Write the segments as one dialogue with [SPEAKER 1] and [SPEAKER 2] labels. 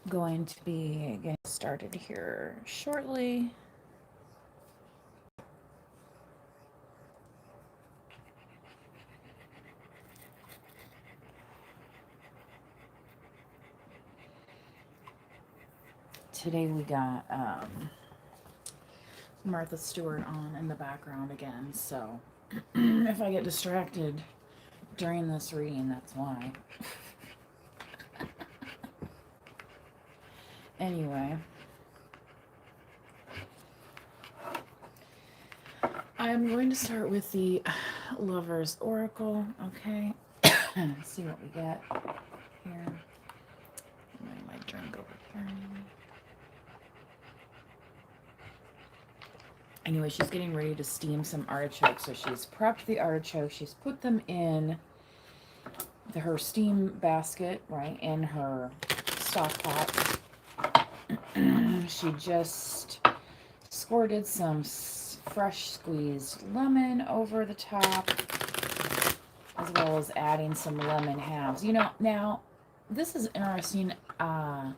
[SPEAKER 1] going to be getting started here shortly. Today we got Martha Stewart on in the background again, so if I get distracted during this reading, that's why. Anyway, I'm going to start with the Lover's Oracle, okay? See what we get here. My drink over here. Anyway, she's getting ready to steam some artichokes. So she's prepped the artichokes. She's put them in her steam basket, right, in her stock pot. She just squirted some fresh squeezed lemon over the top, as well as adding some lemon halves. You know, now, this is interesting. I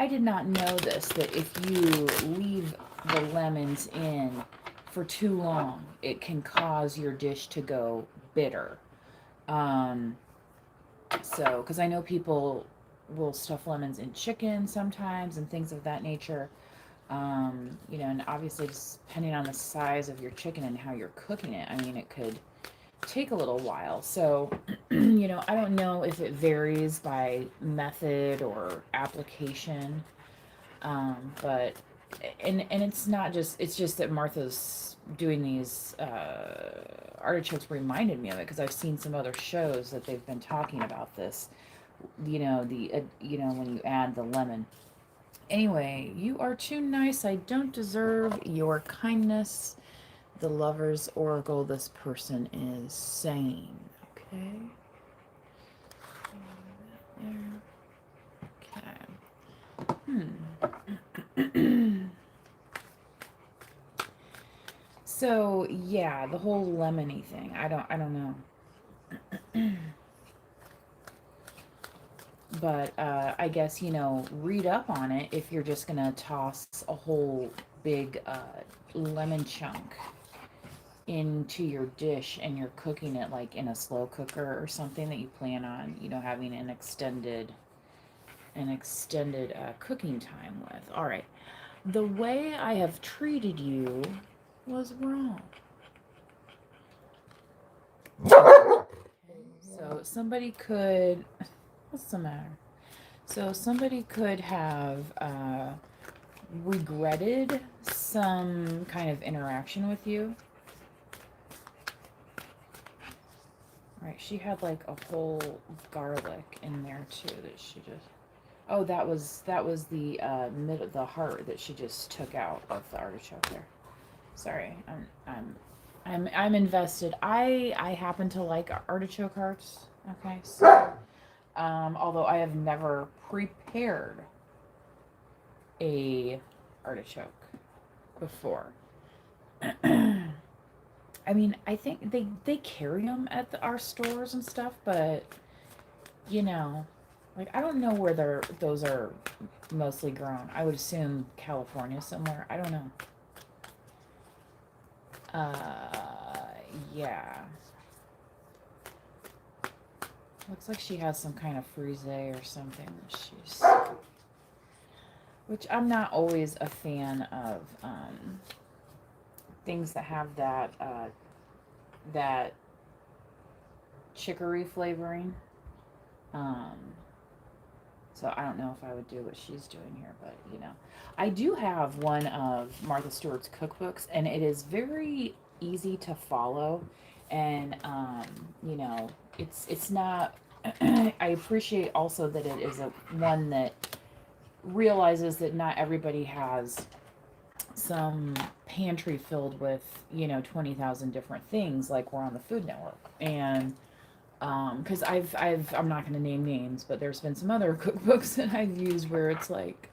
[SPEAKER 1] did not know this, that if you leave the lemons in for too long, it can cause your dish to go bitter. So, because I know people will stuff lemons in chicken sometimes and things of that nature. You know, and obviously, just depending on the size of your chicken and how you're cooking it, I mean, it could take a little while. So, you know, I don't know if it varies by method or application. But and it's not just, it's just that Martha's doing these artichokes reminded me of it because I've seen some other shows that they've been talking about this. You know, the you know, when you add the lemon. Anyway, you are too nice. I don't deserve your kindness. The Lover's Oracle, this person is saying. Okay. Okay. So yeah, the whole lemony thing. I don't know. But I guess, you know, read up on it if you're just gonna toss a whole big lemon chunk into your dish and you're cooking it like in a slow cooker or something that you plan on, you know, having an extended cooking time with. All right. The way I have treated you was wrong. So somebody could, what's the matter? So somebody could have regretted some kind of interaction with you. Right, she had like a whole garlic in there too that she just. Oh, that was the the heart that she just took out of the artichoke there. Sorry, I'm invested. I happen to like artichoke hearts. Okay, so although I have never prepared a artichoke before. I mean, I think they carry them at our stores and stuff, but you know, like I don't know where those are mostly grown. I would assume California somewhere. I don't know. Yeah. Looks like she has some kind of frise or something that she's, which I'm not always a fan of things that have that chicory flavoring. Um, so I don't know if I would do what she's doing here, but you know, I do have one of Martha Stewart's cookbooks, and it is very easy to follow, and you know, it's not. I appreciate also that it is a one that realizes that not everybody has some pantry filled with, you know, 20,000 different things like we're on the Food Network. And because I'm not going to name names, but there's been some other cookbooks that I've used where it's like,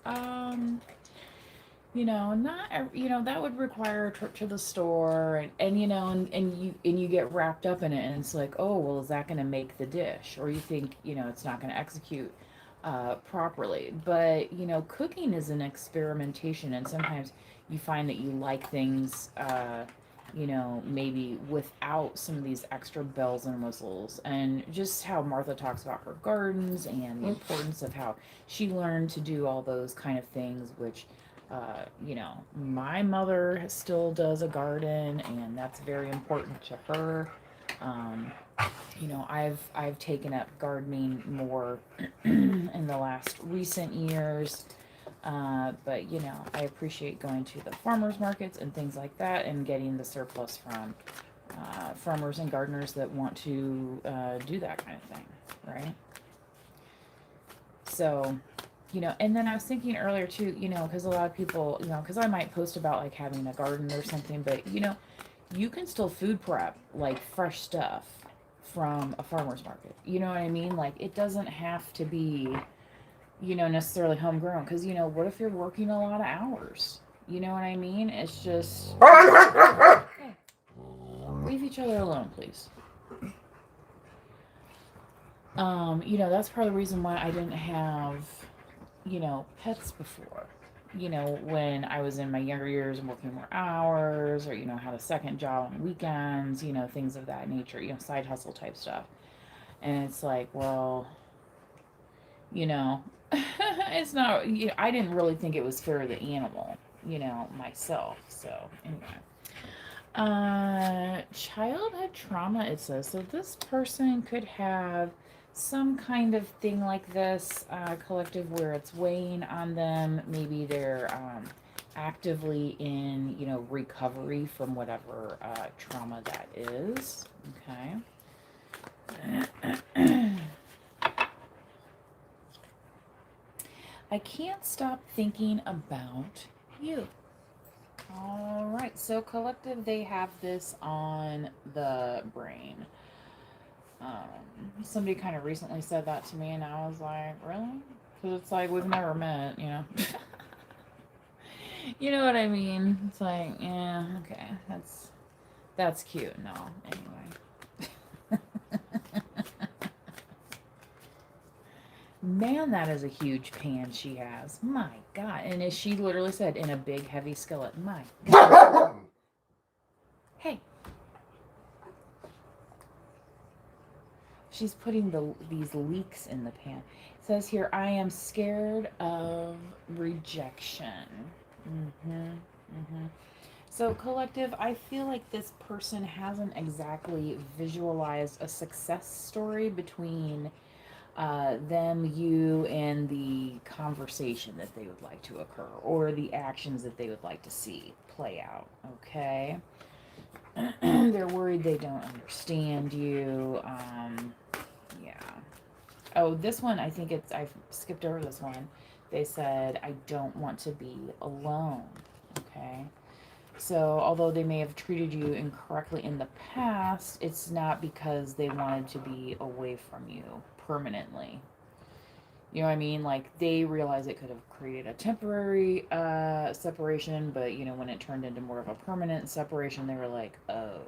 [SPEAKER 1] you know, not, you know, that would require a trip to the store, and you know, and you get wrapped up in it, and it's like, oh well, is that going to make the dish? Or you think, you know, it's not going to execute. properly. But, cooking is an experimentation, and sometimes you find that you like things, maybe without some of these extra bells and whistles. And just how Martha talks about her gardens and the importance of how she learned to do all those kind of things, which, my mother still does a garden, and that's very important to her. Um, I've taken up gardening more in the last recent years. But I appreciate going to the farmers markets and things like that, and getting the surplus from farmers and gardeners that want to do that kind of thing, right? So, and then I was thinking earlier too, because a lot of people, because I might post about like having a garden or something, but you can still food prep like fresh stuff from a farmer's market. You know what I mean? Like, it doesn't have to be, necessarily homegrown. Because, what if you're working a lot of hours? You know what I mean? It's just, hey, leave each other alone, please. That's part of the reason why I didn't have, pets before. When I was in my younger years and working more hours, or, had a second job on weekends, things of that nature, side hustle type stuff. And it's like, well, you know, it's not, I didn't really think it was fair to the animal, myself. So, anyway. Childhood trauma, it says. So this person could have some kind of thing like this, collective, where it's weighing on them. Maybe they're actively in, recovery from whatever trauma that is. Okay. I can't stop thinking about you. All right, so collective, they have this on the brain. Somebody kind of recently said that to me, and I was like, really? Because it's like, we've never met, You know what I mean? It's like, yeah, okay, that's cute. No, anyway. Man, that is a huge pan she has. My God. And as she literally said, in a big, heavy skillet. My God. Hey. She's putting these leeks in the pan. It says here, I am scared of rejection. So, collective, I feel like this person hasn't exactly visualized a success story between them, you, and the conversation that they would like to occur, or the actions that they would like to see play out. Okay. They're worried they don't understand you. Yeah. Oh, this one, I think I skipped over this one. They said, I don't want to be alone. Okay. So, although they may have treated you incorrectly in the past, it's not because they wanted to be away from you permanently. You know what I mean? Like, they realized it could have created a temporary separation, but, when it turned into more of a permanent separation, they were like, oh.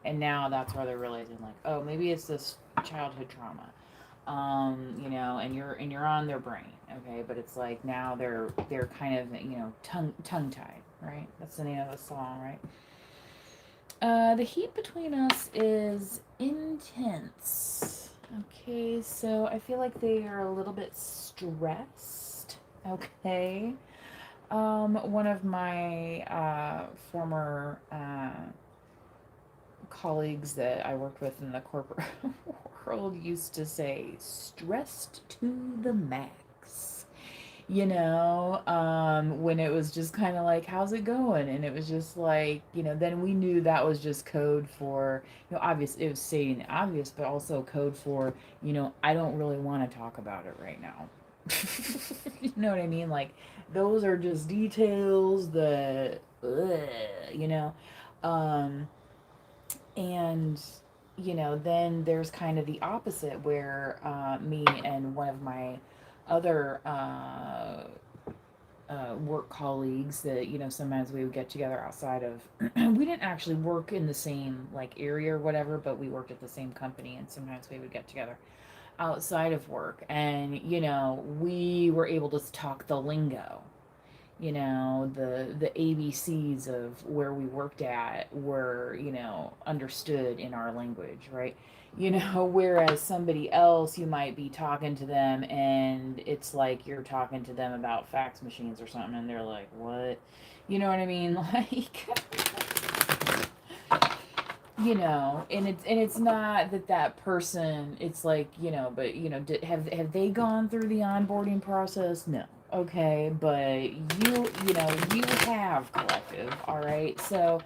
[SPEAKER 1] And now that's where they're realizing, like, oh, maybe it's this childhood trauma. And you're on their brain, okay? But it's like now they're kind of, tongue tied, right? That's the name of the song, right? The heat between us is intense. Okay, so I feel like they are a little bit stressed. Okay. One of my former colleagues that I worked with in the corporate world used to say, stressed to the max. When it was just kind of like, how's it going? And it was just like, then we knew that was just code for, obvious, it was stating the obvious, but also code for, I don't really want to talk about it right now. You know what I mean? Like, those are just details that, ugh, and then there's kind of the opposite, where me and one of my other work colleagues that sometimes we would get together outside of we didn't actually work in the same like area or whatever, but we worked at the same company, and sometimes we would get together outside of work, and we were able to talk the lingo. The ABCs of where we worked at were, understood in our language, right? Whereas somebody else, you might be talking to them and it's like you're talking to them about fax machines or something, and they're like, what? You know what I mean? Like, and it's not that person, it's like, but have they gone through the onboarding process? No. Okay, but you have, collective, all right? So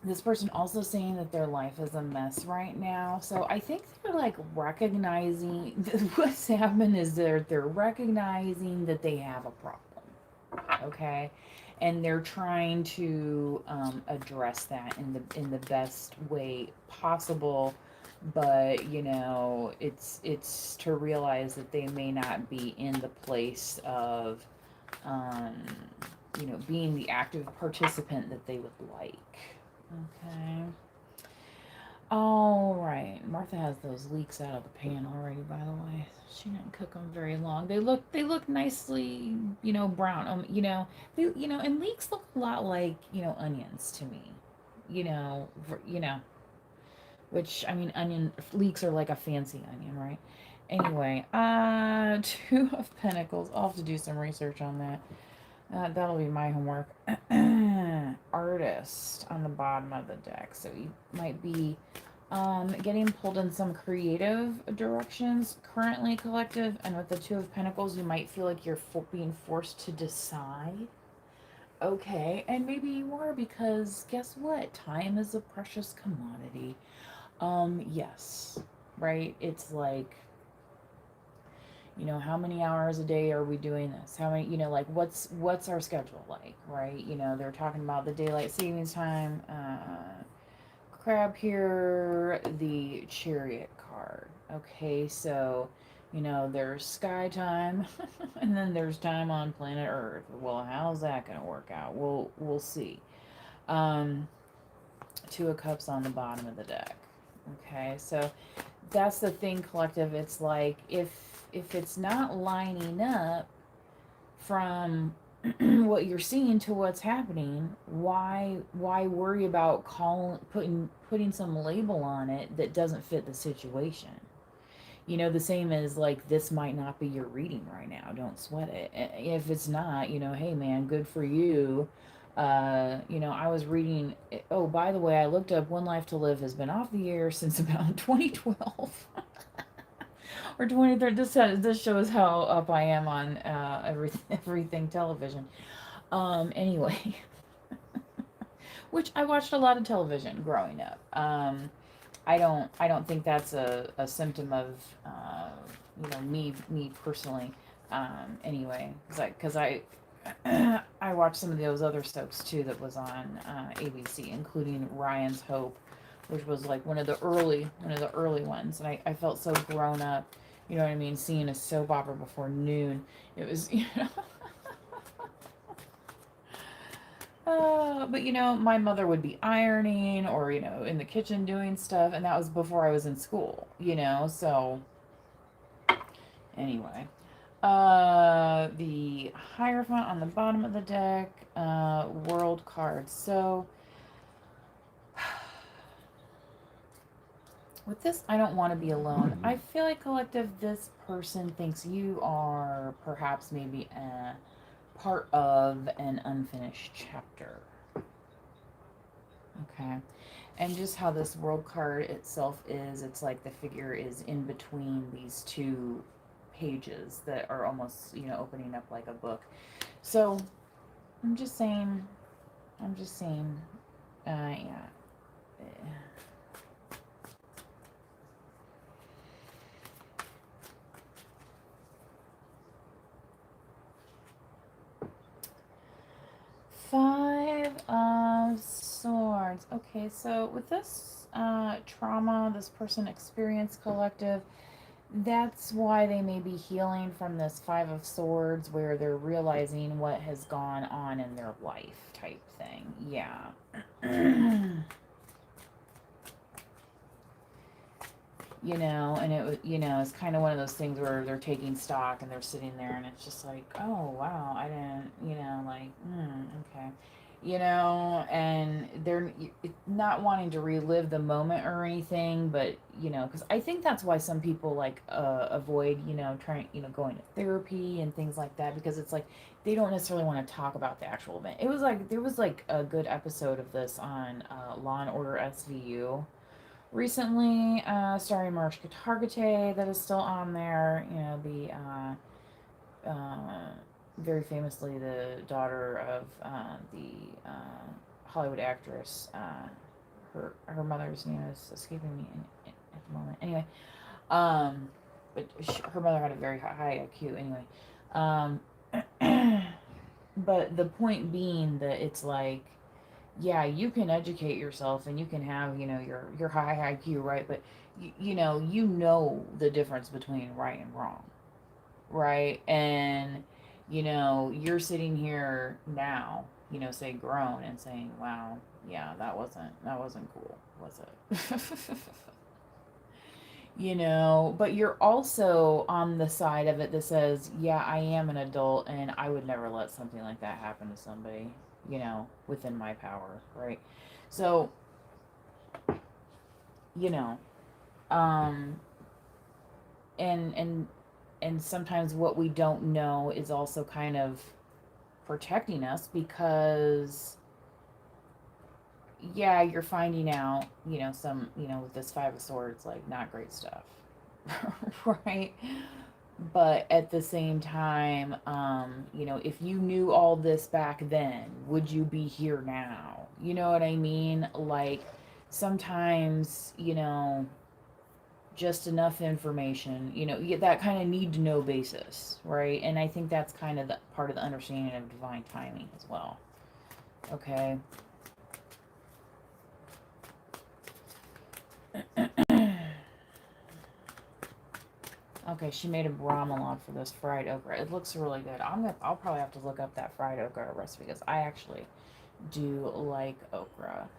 [SPEAKER 1] this person also saying that their life is a mess right now. So I think they're like recognizing what's happened is they're recognizing that they have a problem. Okay, and they're trying to address that in the best way possible. But it's to realize that they may not be in the place of um, being the active participant that they would like. Okay. All right. Martha has those leeks out of the pan already, by the way. She didn't cook them very long. They look nicely, brown. And leeks look a lot like, onions to me. You know, you know, which, I mean, onion leeks are like a fancy onion, right? Anyway, Two of Pentacles. I'll have to do some research on that. That'll be my homework. Artist on the bottom of the deck. So you might be getting pulled in some creative directions currently, collective. And with the Two of Pentacles, you might feel like you're being forced to decide. Okay, and maybe you are, because guess what? Time is a precious commodity. Yes, right? It's like, how many hours a day are we doing this? How many, like, what's our schedule like, right? They're talking about the daylight savings time. Crab here, the Chariot card. Okay, so, there's sky time, and then there's time on planet Earth. Well, how's that going to work out? We'll see. Two of Cups on the bottom of the deck. Okay, so that's the thing, collective. It's like, if it's not lining up from what you're seeing to what's happening, why worry about putting some label on it that doesn't fit the situation? The same as, like, this might not be your reading right now. Don't sweat it. If it's not, hey man, good for you. I was reading. Oh, by the way, I looked up One Life to Live has been off the air since about 2012 or 2013. This shows how up I am on everything television. Anyway, which I watched a lot of television growing up. I don't think that's a symptom of me personally. Anyway, because I I watched some of those other soaps too that was on ABC, including Ryan's Hope, which was like one of the early ones, and I felt so grown up. You know what I mean? Seeing a soap opera before noon, it was but my mother would be ironing or in the kitchen doing stuff, and that was before I was in school. So anyway. The Hierophant on the bottom of the deck, World card. So, with this, I don't want to be alone. I feel like, collective, this person thinks you are perhaps maybe a part of an unfinished chapter. Okay. And just how this World card itself is, it's like the figure is in between these two pages that are almost, opening up like a book. So I'm just saying, yeah. Five of Swords. Okay, so with this trauma this person experienced, collective, that's why they may be healing from this Five of Swords, where they're realizing what has gone on in their life, type thing. Yeah. And it was, it's kind of one of those things where they're taking stock and they're sitting there and it's just like, oh, wow, I didn't, like, okay. And they're not wanting to relive the moment or anything, but, because I think that's why some people like avoid, trying, going to therapy and things like that, because it's like they don't necessarily want to talk about the actual event. It was like, there was like a good episode of this on Law and Order SVU recently, starring Mariska Hargitay, that is still on there. Very famously the daughter of the Hollywood actress. Her mother's name is escaping me at the moment. Anyway, but her mother had a very high IQ. Anyway, um, but the point being that it's like, yeah, you can educate yourself and you can have, your high IQ, right? But you know the difference between right and wrong, right? And you're sitting here now, say grown and saying, "Wow, yeah, that wasn't cool, was it?" But you're also on the side of it that says, "Yeah, I am an adult and I would never let something like that happen to somebody, within my power, right?" So, you know, um and sometimes what we don't know is also kind of protecting us, because yeah, you're finding out, some, with this Five of Swords, like, not great stuff. Right? But at the same time, if you knew all this back then, would you be here now? You know what I mean? Like, sometimes, just enough information, you get that kind of need to know basis, right? And I think that's kind of the part of the understanding of divine timing as well. Okay. Okay, she made a brahmalon for this fried okra. It looks really good. I'll probably have to look up that fried okra recipe, because I actually do like okra.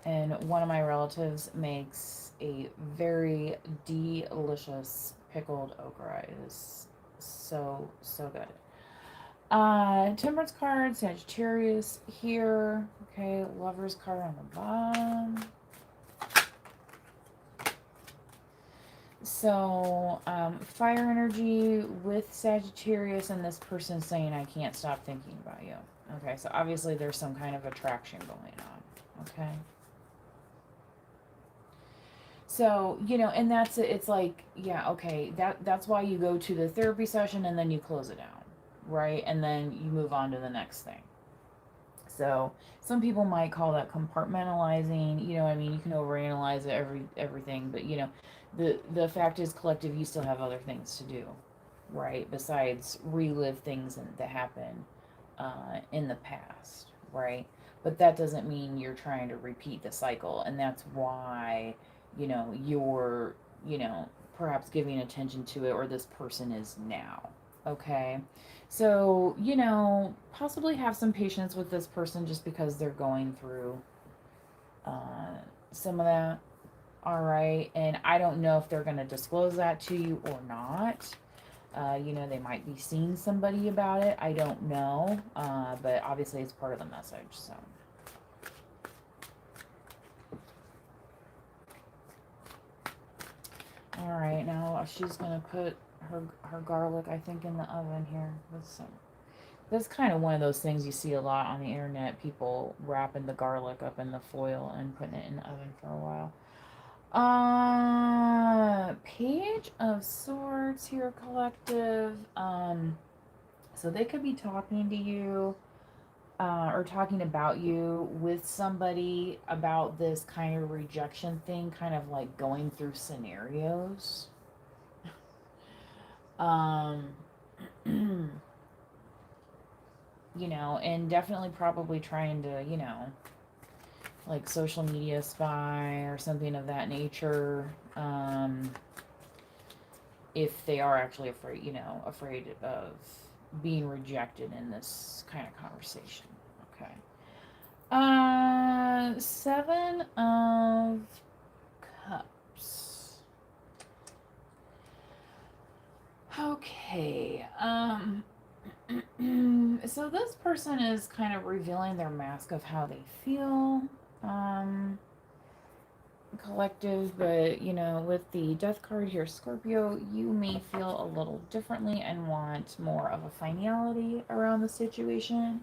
[SPEAKER 1] And one of my relatives makes a very delicious pickled okra. It is so, so good. Temperance card, Sagittarius here. Okay, Lover's card on the bottom. So, fire energy with Sagittarius, and this person saying, I can't stop thinking about you. Okay, so obviously there's some kind of attraction going on. Okay. So, and that's it. It's like, yeah, okay, that's why you go to the therapy session and then you close it down, right? And then you move on to the next thing. So some people might call that compartmentalizing. You know what I mean? You can overanalyze everything, but the fact is, collective, you still have other things to do, right? Besides relive things that happen in the past, right? But that doesn't mean you're trying to repeat the cycle, and that's why you're perhaps giving attention to it, or this person is now. Okay. So, possibly have some patience with this person just because they're going through some of that. All right. And I don't know if they're going to disclose that to you or not. They might be seeing somebody about it. I don't know. But obviously it's part of the message. So. All right. Now she's going to put her garlic, I think, in the oven here with some. That's kind of one of those things you see a lot on the internet. People wrapping the garlic up in the foil and putting it in the oven for a while. Page of Swords here, collective. So they could be talking to you, or talking about you with somebody about this kind of rejection thing, kind of like going through scenarios. And definitely probably trying to, like social media spy or something of that nature. If they are actually afraid of being rejected in this kind of conversation. Okay. Seven of Okay. So this person is kind of revealing their mask of how they feel. Um, Collective, but with the death card here, Scorpio, you may feel a little differently and want more of a finality around the situation.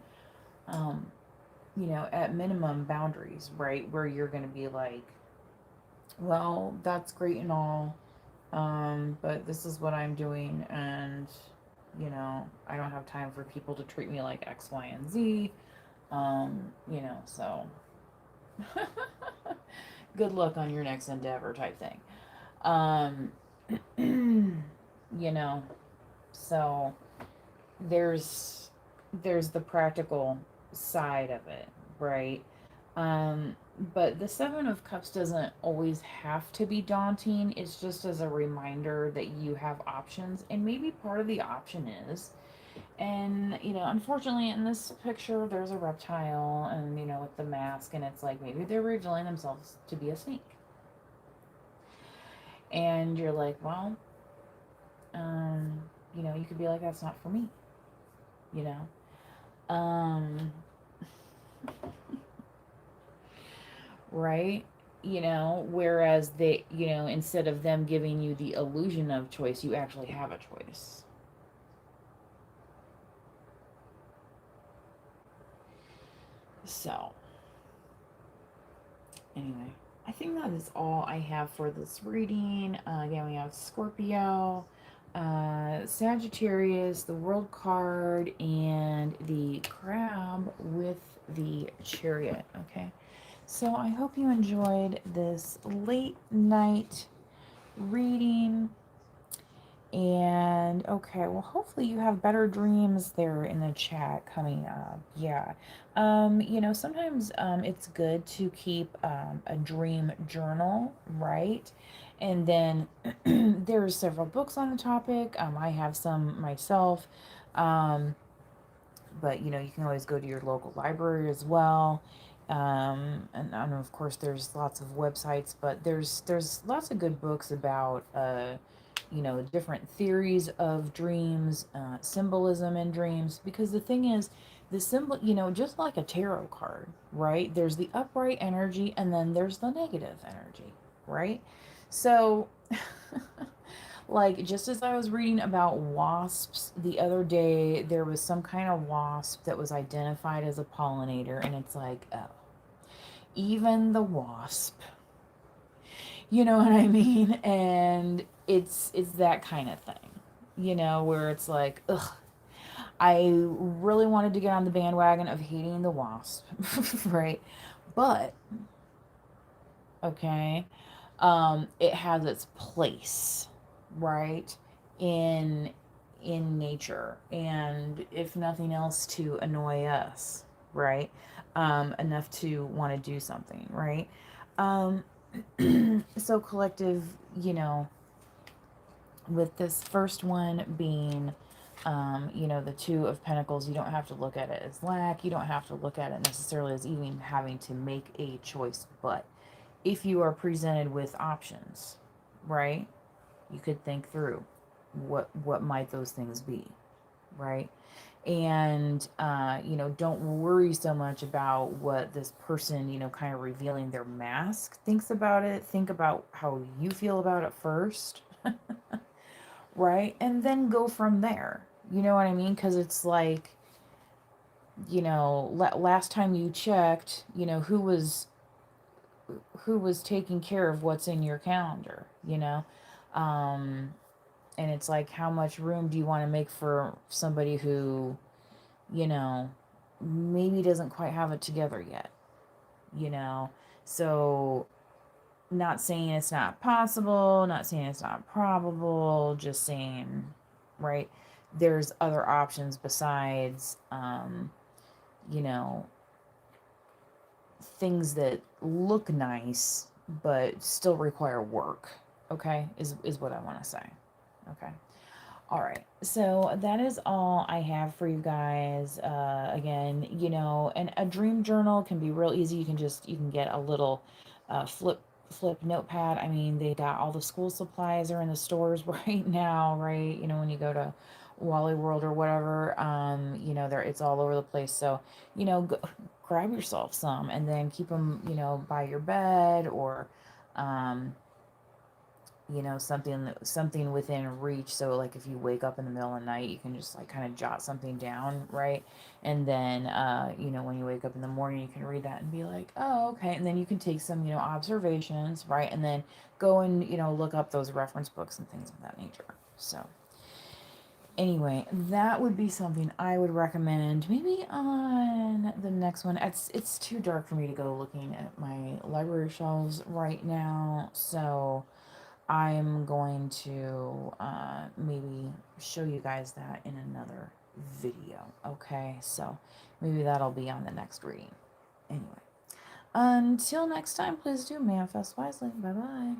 [SPEAKER 1] Um, at minimum boundaries, right? Where you're going to be like, well, that's great and all, but this is what I'm doing, and I don't have time for people to treat me like X, Y, and Z. So good luck on your next endeavor type thing. Um, you know, so there's the practical side of it, right? Um, but the Seven of Cups doesn't always have to be daunting. It's just as a reminder that you have options, and maybe part of the option is, and unfortunately, in this picture, there's a reptile, and with the mask, and it's like maybe they're revealing themselves to be a snake, and you're like, well, you could be like, that's not for me, you know. Um, right? Whereas they, instead of them giving you the illusion of choice, you actually have a choice. So, anyway, I think that is all I have for this reading. Again, we have Scorpio, Sagittarius, the World card, and the Crab with the Chariot. Okay. So I hope you enjoyed this late night reading. And okay, well, hopefully you have better dreams there in the chat coming up. Yeah. Sometimes it's good to keep a dream journal, right? And then there's several books on the topic. I have some myself. Um, but you can always go to your local library as well. And of course there's lots of websites, but there's lots of good books about different theories of dreams, symbolism in dreams, because the thing is, the symbol, just like a tarot card, right? There's the upright energy and then there's the negative energy, right? So like, just as I was reading about wasps the other day, there was some kind of wasp that was identified as a pollinator, and it's like, oh, even the wasp. You know what I mean? And it's that kind of thing. Where it's like, ugh, I really wanted to get on the bandwagon of hating the wasp, right? But okay, it has its place, right? In nature, and if nothing else, to annoy us, right? Enough to want to do something, right? Um, so collective, with this first one being the Two of Pentacles, you don't have to look at it as lack. You don't have to look at it necessarily as even having to make a choice. But if you are presented with options, right, you could think through what might those things be, right? And don't worry so much about what this person, kind of revealing their mask thinks about it. Think about how you feel about it first, right? And then go from there. You know what I mean? Because it's like, last time you checked, who was taking care of what's in your calendar, um and it's like, how much room do you want to make for somebody who, you know maybe doesn't quite have it together yet, you know so, not saying it's not possible, not saying it's not probable, just saying, right, there's other options besides you know things that look nice but still require work. Okay, is what I want to say. Okay. All right. So that is all I have for you guys. Again, and a dream journal can be real easy. You can get a little flip notepad. I mean, they got all the school supplies are in the stores right now, right? When you go to Wally World or whatever. There, it's all over the place. So, go, grab yourself some and then keep them, by your bed, or, um, something within reach. So like if you wake up in the middle of the night, you can just like kind of jot something down, right? And then when you wake up in the morning, you can read that and be like, oh, okay. And then you can take some observations, right? And then go and look up those reference books and things of that nature. So anyway, that would be something I would recommend. Maybe on the next one. It's too dark for me to go looking at my library shelves right now, so I'm going to maybe show you guys that in another video. Okay, so maybe that'll be on the next reading. Anyway, until next time, please do manifest wisely. Bye bye.